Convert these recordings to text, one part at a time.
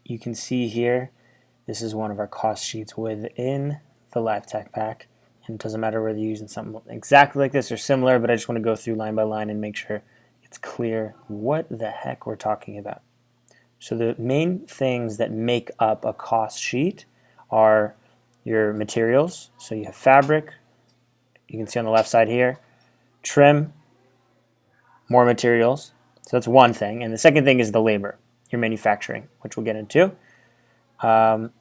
you can see here, this is one of our cost sheets within the Live Tech Pack. And it doesn't matter whether you're using something exactly like this or similar, but I just want to go through line by line and make sure it's clear what the heck we're talking about. So the main things that make up a cost sheet are your materials. So you have fabric, you can see on the left side here, trim, more materials. So that's one thing. And the second thing is the labor, your manufacturing, which we'll get into. Then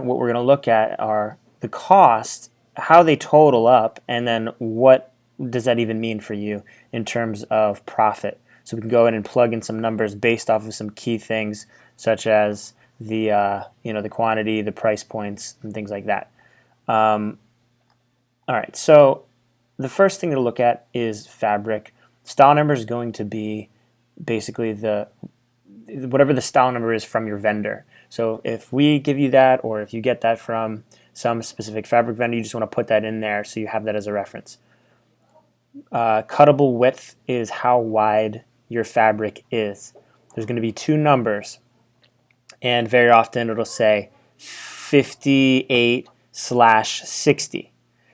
what we're going to look at are the cost, how they total up, and then what does that even mean for you in terms of profit. So we can go in and plug in some numbers based off of some key things such as the the quantity, the price points, and things like that. All right, so the first thing to look at is fabric. Style number is going to be basically whatever the style number is from your vendor. So if we give you that, or if you get that from some specific fabric vendor, you just want to put that in there so you have that as a reference. Cuttable width is how wide your fabric is. There's going to be two numbers, and very often it'll say 58/60.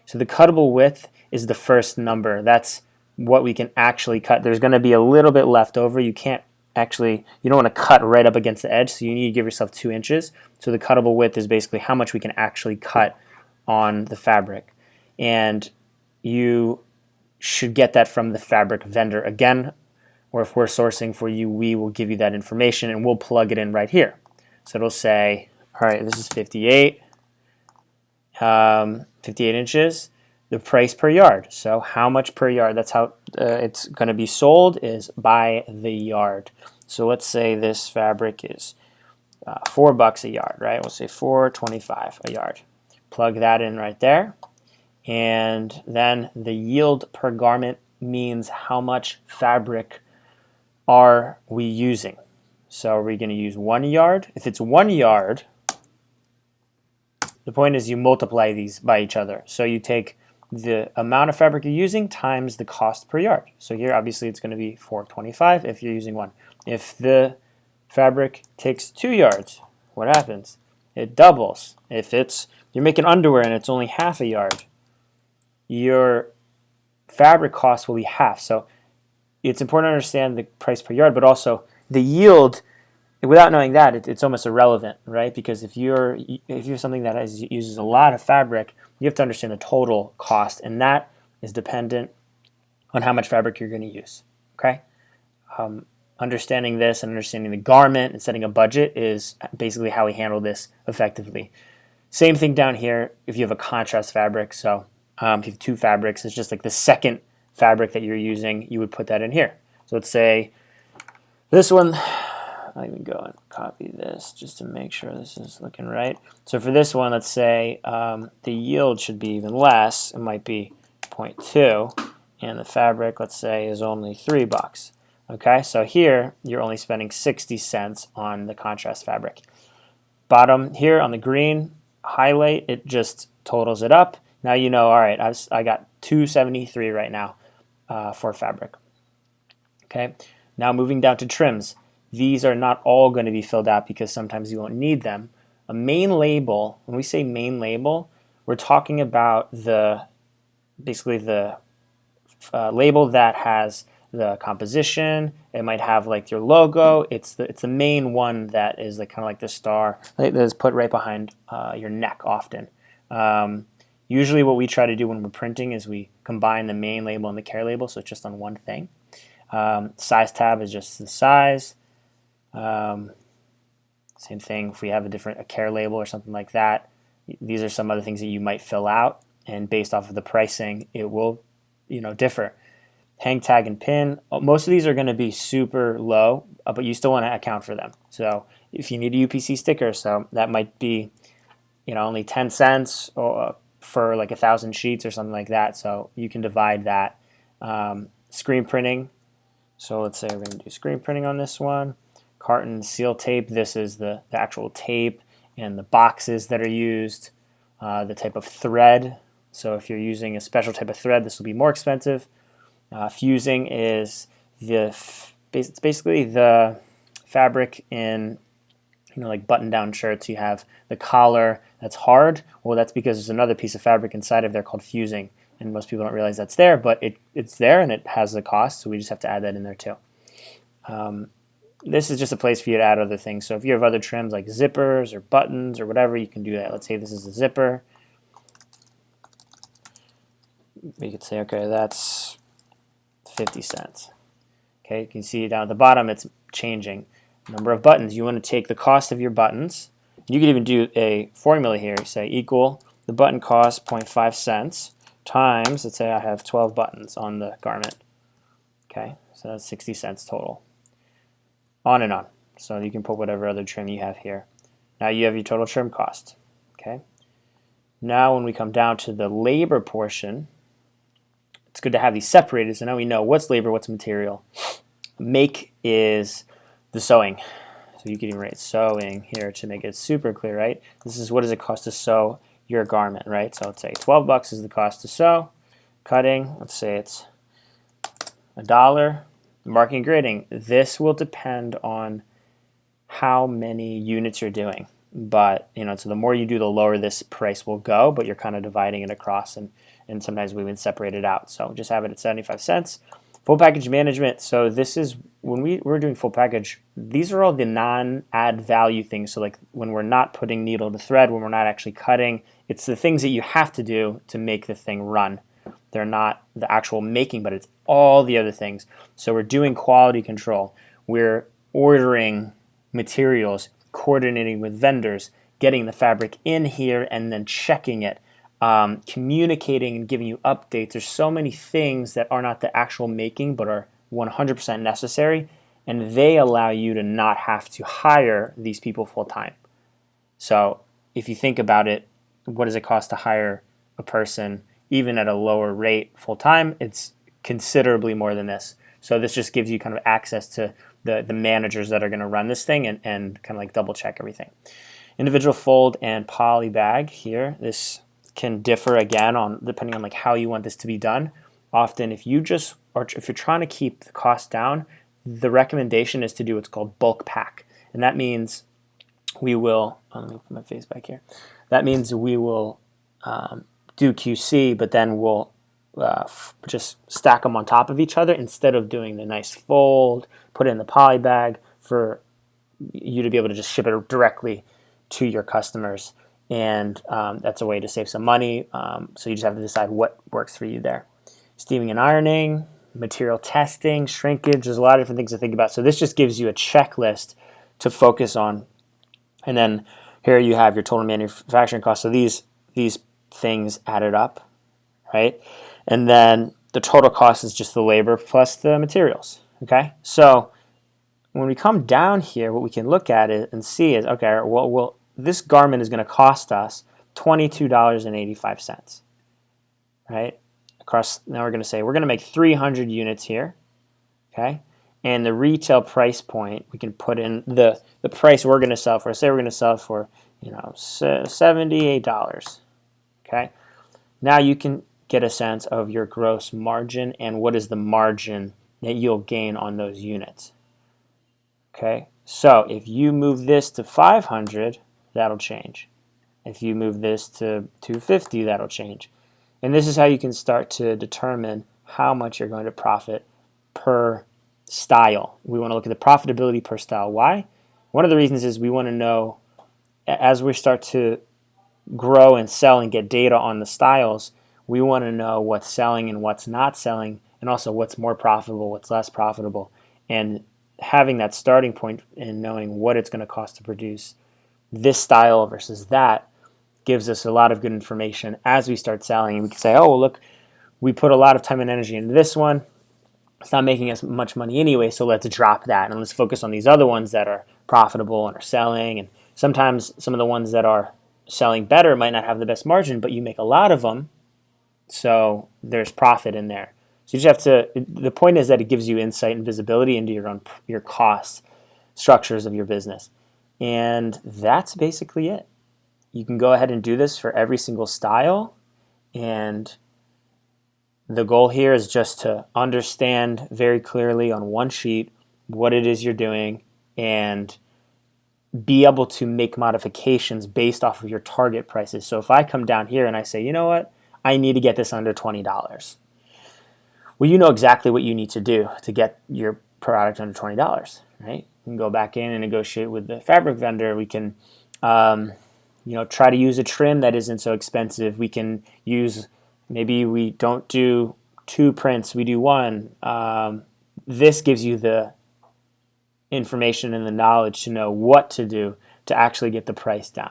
So the cuttable width is the first number. That's what we can actually cut. There's going to be a little bit left over. You don't want to cut right up against the edge, so you need to give yourself 2 inches. So the cuttable width is basically how much we can actually cut on the fabric. And you should get that from the fabric vendor again, or if we're sourcing for you, we will give you that information and we'll plug it in right here. So it'll say, all right, this is 58 inches. The price per yard. So how much per yard? That's how it's going to be sold, is by the yard. So let's say this fabric is $4 a yard, right? We'll say $4.25 a yard. Plug that in right there. And then the yield per garment means how much fabric are we using. So are we going to use 1 yard? If it's 1 yard, the point is you multiply these by each other. So you take the amount of fabric you're using times the cost per yard. So here obviously it's going to be $4.25 if you're using 1. If the fabric takes 2 yards, what happens? It doubles. If you're making underwear and it's only half a yard, your fabric cost will be half. So it's important to understand the price per yard, but also the yield. Without knowing that, it's almost irrelevant, right? Because if you're something that uses a lot of fabric, you have to understand the total cost, and that is dependent on how much fabric you're going to use. Okay, understanding this and understanding the garment and setting a budget is basically how we handle this effectively. Same thing down here if you have a contrast fabric. So if you have 2 fabrics, it's just like the second fabric that you're using, you would put that in here. So let's say this one. I'll even go and copy this just to make sure this is looking right. So for this one, let's say the yield should be even less. It might be 0.2, and the fabric, let's say, is only $3. Okay, so here you're only spending 60 cents on the contrast fabric. Bottom here on the green highlight, it just totals it up. Now you know, all right, I got $2.73 right now for fabric. Okay, now moving down to trims. These are not all going to be filled out because sometimes you won't need them. A main label, when we say main label, we're talking about basically the label that has the composition. It might have like your logo. It's the main one that is like kind of like the star that is put right behind your neck often. Usually what we try to do when we're printing is we combine the main label and the care label, so it's just on one thing. Size tab is just the size. Same thing if we have a care label or something like that. These are some other things that you might fill out, and based off of the pricing, it will differ. Hang tag and pin. Most of these are going to be super low, but you still want to account for them. So if you need a UPC sticker, so that might be only 10 cents or for like 1,000 sheets or something like that. So you can divide that. Screen printing. So let's say we're going to do screen printing on this one. Carton seal tape. This is the actual tape and the boxes that are used. The type of thread. So if you're using a special type of thread, this will be more expensive. Fusing is it's basically the fabric in like button-down shirts, you have the collar that's hard. Well, that's because there's another piece of fabric inside of there called fusing, and most people don't realize that's there, but it's there and it has the cost, so we just have to add that in there too. This is just a place for you to add other things. So if you have other trims like zippers or buttons or whatever, you can do that. Let's say this is a zipper. We could say, okay, that's 50 cents. Okay, you can see down at the bottom it's changing. Number of buttons. You want to take the cost of your buttons. You could even do a formula here. Say equal the button cost 0.5 cents times, let's say I have 12 buttons on the garment. Okay, so that's 60 cents total. On and on. So you can put whatever other trim you have here. Now you have your total trim cost. Okay. Now when we come down to the labor portion, it's good to have these separated, so now we know what's labor, what's material. Make is the sewing. So you can even write sewing here to make it super clear, right? This is what does it cost to sew your garment, right? So let's say 12 bucks is the cost to sew. Cutting, let's say it's $1. Marking and grading, this will depend on how many units you're doing. But, so the more you do, the lower this price will go, but you're kind of dividing it across, and sometimes we would separate it out. So just have it at 75 cents. Full package management. So this is when we're doing full package, these are all the non-add value things. So like when we're not putting needle to thread, when we're not actually cutting, it's the things that you have to do to make the thing run. They're not the actual making, but it's all the other things. So we're doing quality control. We're ordering materials, coordinating with vendors, getting the fabric in here, and then checking it, communicating and giving you updates. There's so many things that are not the actual making, but are 100% necessary, and they allow you to not have to hire these people full time. So if you think about it, what does it cost to hire a person even at a lower rate full time? It's considerably more than this. So this just gives you kind of access to the managers that are going to run this thing and kind of like double check everything. Individual fold and poly bag here. This can differ again on depending on like how you want this to be done. Often if you're trying to keep the cost down, the recommendation is to do what's called bulk pack. And that means we will, let me put my face back here. That means we will do QC, but then we'll just stack them on top of each other instead of doing the nice fold, put it in the poly bag for you to be able to just ship it directly to your customers. And that's a way to save some money. So you just have to decide what works for you there. Steaming and ironing, material testing, shrinkage, there's a lot of different things to think about. So this just gives you a checklist to focus on. And then here you have your total manufacturing cost. So these things added up, right? And then the total cost is just the labor plus the materials, okay? So when we come down here, what we can look at it and see is, okay, well this garment is going to cost us $22.85, right? Now we're going to say we're going to make 300 units here, okay? And the retail price point, we can put in the price we're going to sell for. Say we're going to sell for, $78, okay? Now you can get a sense of your gross margin and what is the margin that you'll gain on those units, okay? So if you move this to 500, that'll change. If you move this to 250, that'll change. And this is how you can start to determine how much you're going to profit per style. We want to look at the profitability per style. Why? One of the reasons is we want to know, as we start to grow and sell and get data on the styles, we want to know what's selling and what's not selling, and also what's more profitable, what's less profitable. And having that starting point and knowing what it's going to cost to produce this style versus that gives us a lot of good information as we start selling. And we can say, oh, well, look, we put a lot of time and energy into this one. It's not making us much money anyway, so let's drop that and let's focus on these other ones that are profitable and are selling. And sometimes some of the ones that are selling better might not have the best margin, but you make a lot of them, so there's profit in there. So you just have to, the point is that it gives you insight and visibility into your cost structures of your business. And that's basically it. You can go ahead and do this for every single style, and the goal here is just to understand very clearly on one sheet what it is you're doing and be able to make modifications based off of your target prices. So if I come down here and I say, you know what, I need to get this under $20. Well, you know exactly what you need to do to get your product under $20, right? We can go back in and negotiate with the fabric vendor. We can, try to use a trim that isn't so expensive. We can use, maybe we don't do 2 prints, we do 1. This gives you the information and the knowledge to know what to do to actually get the price down.